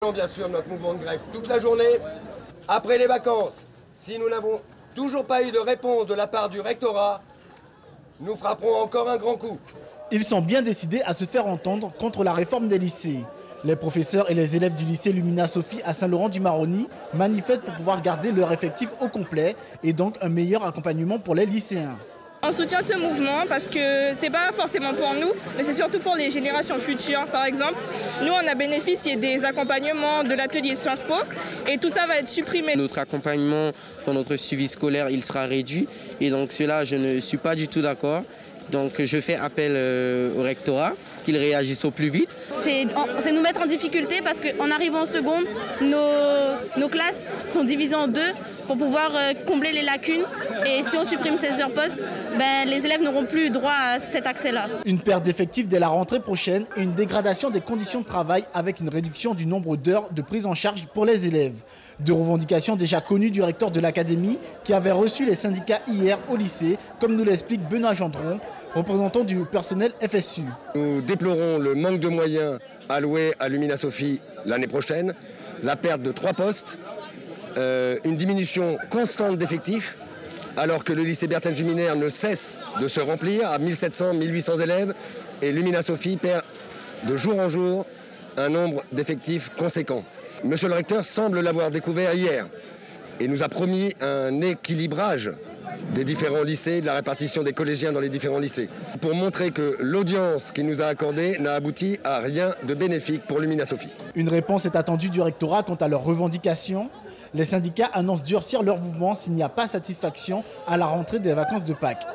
Bien sûr, notre mouvement de grève toute la journée. Après les vacances, si nous n'avons toujours pas eu de réponse de la part du rectorat, nous frapperons encore un grand coup. Ils sont bien décidés à se faire entendre contre la réforme des lycées. Les professeurs et les élèves du lycée Lumina Sophie à Saint-Laurent-du-Maroni manifestent pour pouvoir garder leur effectif au complet et donc un meilleur accompagnement pour les lycéens. On soutient ce mouvement parce que c'est pas forcément pour nous, mais c'est surtout pour les générations futures. Par exemple, nous on a bénéficié des accompagnements de l'atelier Sciences Po et tout ça va être supprimé. Notre accompagnement pour notre suivi scolaire, il sera réduit et donc cela je ne suis pas du tout d'accord. Donc je fais appel au rectorat qu'il réagisse au plus vite. C'est nous mettre en difficulté parce qu'en arrivant en seconde, nos classes sont divisées en deux pour pouvoir combler les lacunes. Et si on supprime ces heures postes, les élèves n'auront plus droit à cet accès-là. Une perte d'effectifs dès la rentrée prochaine et une dégradation des conditions de travail avec une réduction du nombre d'heures de prise en charge pour les élèves. Deux revendications déjà connues du recteur de l'académie qui avait reçu les syndicats hier au lycée, comme nous l'explique Benoît Gendron, représentant du personnel FSU. Nous déplorons le manque de moyens alloués à Lumina Sophie l'année prochaine, la perte de 3 postes, une diminution constante d'effectifs, alors que le lycée Bertin-Juminaire ne cesse de se remplir à 1700, 1800 élèves, et Lumina Sophie perd de jour en jour un nombre d'effectifs conséquents. Monsieur le recteur semble l'avoir découvert hier et nous a promis un équilibrage des différents lycées, de la répartition des collégiens dans les différents lycées, pour montrer que l'audience qu'il nous a accordée n'a abouti à rien de bénéfique pour Lumina Sophie. Une réponse est attendue du rectorat quant à leurs revendications. Les syndicats annoncent durcir leur mouvement s'il n'y a pas satisfaction à la rentrée des vacances de Pâques.